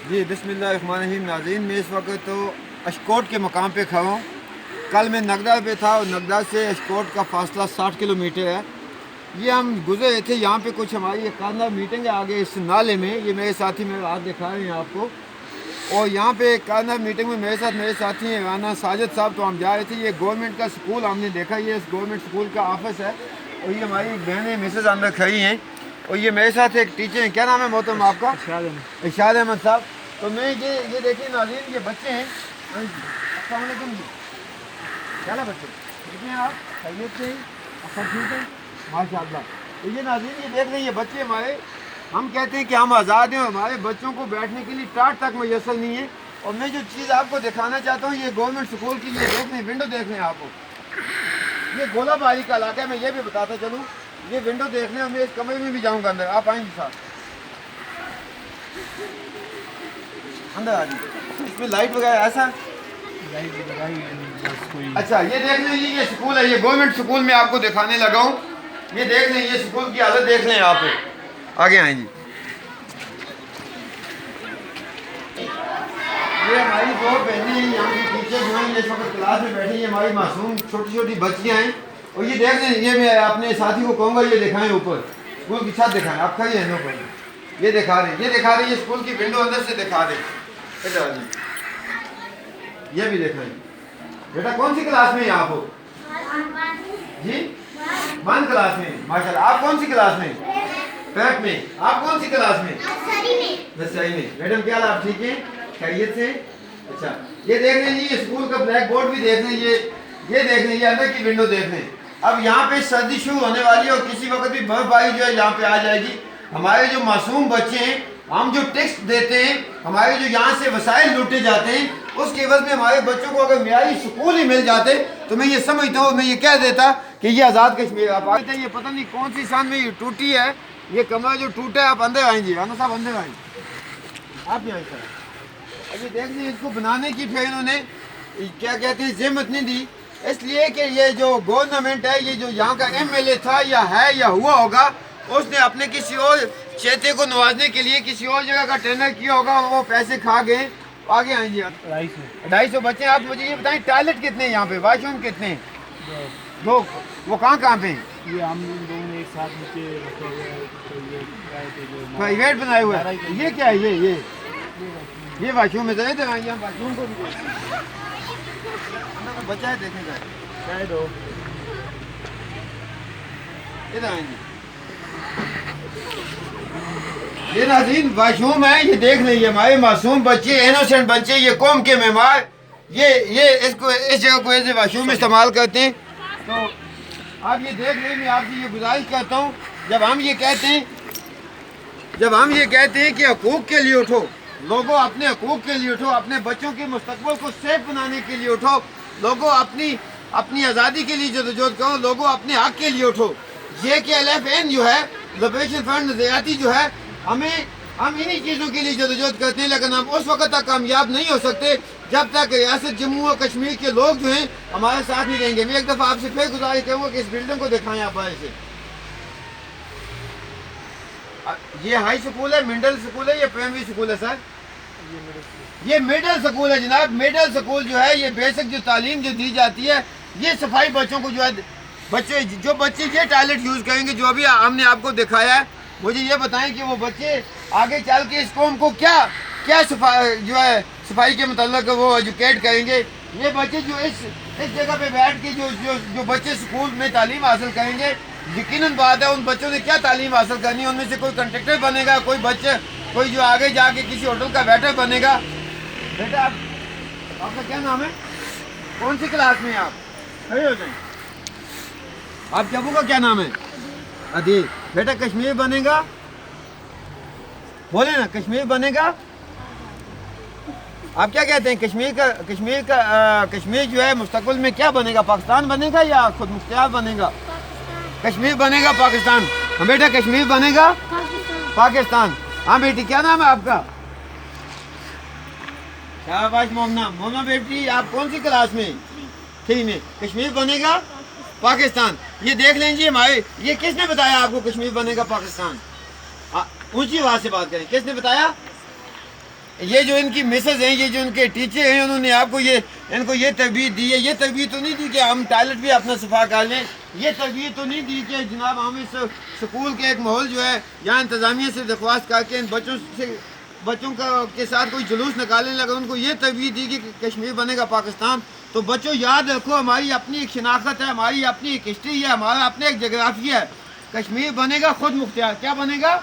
जी बिस्मिल्लाहिर्रहमानिर्रहीम। नाज़रीन, मैं इस वक्त तो अशकोट के मकाम पे खड़ा हूँ। कल मैं नगदा पे था और नगदा से अशकोट का फासला 60 किलोमीटर है। ये हम गुजर रहे थे, यहाँ पे कुछ हमारी एक कामयाब मीटिंग है आगे इस नाले में। ये मेरे साथी मेरे हाथ दिखा रहे हैं आपको। और यहाँ पे एक कामयाब मीटिंग में मेरे साथी हैं राना साजिद साहब। तो हम जा रहे थे, ये गवर्नमेंट का स्कूल हमने देखा, ये इस गवर्नमेंट स्कूल का ऑफिस है। और ये हमारी बहनें मिसेज अंदर खड़ी हैं। और ये मेरे साथ एक टीचर हैं, क्या नाम है मोहतरम आपका? इरशाद अहमद साहब। तो मैं ये देखिए नाज़रीन, ये बच्चे हैं। अस्सलाम वालेकुम जी, क्या है बच्चे? कितने हैं आप? खैरियत से हैं? सब ठीक है माशाअल्लाह। तो ये नाज़रीन, ये देख रहे हैं, ये बच्चे हमारे, हम कहते हैं कि हम आज़ाद हैं और हमारे बच्चों को बैठने के लिए टाट तक मैसर नहीं है। और मैं जो चीज़ आपको दिखाना चाहता हूँ, ये गवर्नमेंट स्कूल की, ये देख रहे हैं विंडो, देख रहे हैं आपको। ये गोलाबारी का इलाका है, मैं ये भी बताता चलूँ। ये विंडो देख रहे हैं, मैं इस कमरे में भी जाऊँगा अंदर, आप आएंगे साथ अंदर आ जाइए। इसमें लाइट वगैरह ऐसा अच्छा, ये देख लीजिए, ये स्कूल है, ये गवर्नमेंट स्कूल में आपको दिखाने लगा हूँ। ये देख लें, ये स्कूल की हालत देख लें आप। आगे आए जी। ये हमारी दो बहनें हैं, यहाँ की टीचर जो हैं, ये इस वक्त क्लास में बैठी हैं। हमारी मासूम छोटी छोटी बच्चियाँ हैं। और ये देख लें, ये मैं अपने साथी को कहूँगा ये दिखाएं ऊपर, स्कूल की छत दिखाएं। आप खड़ी हैं ऊपर, ये दिखा रहे, ये दिखा रहे, ये स्कूल की विंडो अंदर से दिखा दें। ये भी देखें। बेटा कौन सी क्लास में हैं आप हो? जी 1 क्लास में, माशाल्लाह। आप कौन सी क्लास में? पैक में। आप कौन सी क्लास में? नर्सरी में। मैडम क्या हाल, आप ठीक हैं? खैरियत से? अच्छा, ये देख लें जी, ये स्कूल का ब्लैक बोर्ड भी देख लें, ये देख लें, ये अंदर की विंडो देख लें। अब यहाँ पे सर्दी शुरू होने वाली है और किसी वक्त भी बर्फबारी जो है यहाँ पे आ जाएगी। हमारे जो मासूम बच्चे हैं, हम जो टैक्स देते हैं, हमारे जो यहाँ से वसाइल लूटे जाते हैं, उसके एवज में हमारे बच्चों को अगर मेयारी स्कूल ही मिल जाते तो मैं ये समझता हूँ, मैं ये कह देता कि ये आज़ाद कश्मीर। आप आते हैं, ये पता नहीं कौन सी सान में ये टूटी है, ये कमरा जो टूटा है। आप अंदर आएंगे, राना साहब अंदर आएंगे, आप यहाँ सर। अभी देख लीजिए, इसको बनाने की फिर इन्होंने क्या कहते हैं जहमत नहीं दी, इसलिए कि ये जो गवर्नमेंट है, ये जो यहाँ का MLA था या है या हुआ होगा, उसने अपने किसी और चेते को नवाजने के लिए किसी और जगह का टेंडर किया होगा, वो पैसे खा गए। आगे आएंगे आप। 250 बच्चे। आप मुझे ये बताएं, टॉयलेट कितने हैं यहाँ पे, वॉशरूम कितने हैं? 2। वो कहाँ पे हैं? ये हम दोनों एक साथ नीचे रखे हुए हैं, तो ये प्राइवेट बनाए हुए हैं। ये क्या है? ये वॉशरूम है। जरा यहाँ वॉशरूम को भी बच्चा है, देखने का शायद हो। इधर आएंगे। ये नाज़रीन वॉशरूम है, ये देख लीजिए। हमारे मासूम बच्चे, इनोसेंट बच्चे, ये कौम के मेहमान, ये इसको इस जगह को ऐसे वॉशरूम इस्तेमाल करते हैं। तो आप ये देख लीजिए, मैं आपसे ये गुजारिश करता हूँ, जब हम ये कहते हैं कि हकूक़ के लिए उठो, लोगों अपने हकूक़ के लिए उठो, अपने बच्चों के मुस्तकबिल को सेफ बनाने के लिए उठो, लोगों अपनी आज़ादी के लिए जदोजहद करो, लोगों अपने हक़ के लिए उठो। JKLFN जो है, लिबरेशन फ्रंट नज़रियाती जो है, हम इन्हीं चीज़ों के लिए जदोजहद करते हैं, लेकिन हम उस वक्त तक कामयाब नहीं हो सकते जब तक रियासत जम्मू और कश्मीर के लोग जो हैं हमारे साथ नहीं रहेंगे। मैं एक दफ़ा आपसे फिर गुजारिश करूँगा कि इस बिल्डिंग को दिखाएं आप बाहर से। ये हाई स्कूल है, मिडिल स्कूल है, ये प्राइमरी स्कूल है सर? ये मिडिल स्कूल है जनाब। मिडिल स्कूल जो है, ये बेसिक जो तालीम जो दी जाती है, ये सफाई बच्चों को जो है, जो बच्चे ये टॉयलेट यूज़ करेंगे जो अभी हमने आपको दिखाया है, मुझे ये बताएं कि वो बच्चे आगे चल के इस कौम को क्या सफाई के मतलब वो एजुकेट करेंगे। ये बच्चे जो इस जगह पे बैठ के जो बच्चे स्कूल में तालीम हासिल करेंगे, यकीनन बात है उन बच्चों ने क्या तालीम हासिल करनी है। उनमें से कोई कंट्रैक्टर बनेगा, कोई जो आगे जाके किसी होटल का वेटर बनेगा। बेटा आपका क्या नाम है? कौन सी क्लास में आप? खड़े हो जाए। आपके अबू का क्या नाम है? अदील। बेटा कश्मीर बनेगा, बोले ना, कश्मीर बनेगा। आप क्या कहते हैं? कश्मीर जो है मुस्तकबिल में क्या बनेगा? पाकिस्तान बनेगा या खुद मुख्तियार बनेगा? कश्मीर बनेगा पाकिस्तान। हाँ बेटा, कश्मीर बनेगा पाकिस्तान। हाँ बेटी, क्या नाम है आपका? शाबाश मोमना बेटी, आप कौन सी क्लास में? 3 में। कश्मीर बनेगा पाकिस्तान। ये देख लीजिए हमारे, ये किसने बताया आपको कश्मीर बनेगा पाकिस्तान? ऊंची आवाज से बात करें, किसने बताया? ये जो इनकी मिसेज हैं, ये जो इनके टीचर हैं, उन्होंने आपको इनको ये तरबियत दी है। ये तरबियत तो नहीं दी कि हम टॉयलेट भी अपना सफा कर लें। ये तरबियत तो नहीं दी कि जनाब हम इस स्कूल के एक माहौल जो है यहाँ इंतज़ामिया से दरख्वास्त करके इन बच्चों के साथ कोई जुलूस निकालने लगा। उनको ये तरबियत दी कि कश्मीर बनेगा पाकिस्तान। तो बच्चों याद रखो, हमारी अपनी एक शनाख्त है, हमारी अपनी एक हिस्ट्री है, हमारा अपना एक जोग्राफिया है। कश्मीर बनेगा खुद मुख्तियार। क्या बनेगा?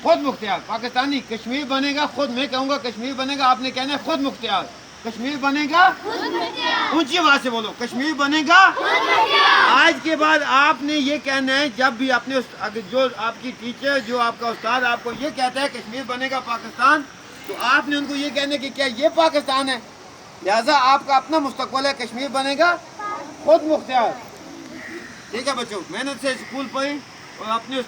खुद मुख्तियार। पाकिस्तानी कश्मीर बनेगा खुद, मैं कहूँगा कश्मीर बनेगा, आपने कहना है खुद मुख्तियार। कश्मीर बनेगा, ऊंची आवाज से बोलो, कश्मीर बनेगा। आज के बाद आपने ये कहना है, जब भी अपने जो आपकी टीचर, जो आपका उस्ताद आपको ये कहता है कश्मीर बनेगा पाकिस्तान, तो आपने उनको ये कहना है कि क्या ये पाकिस्तान है? लिहाजा आपका अपना मुस्तकबिल है, कश्मीर बनेगा खुद मुख्तियार। ठीक है बच्चों, मेहनत से स्कूल पढ़ें और अपने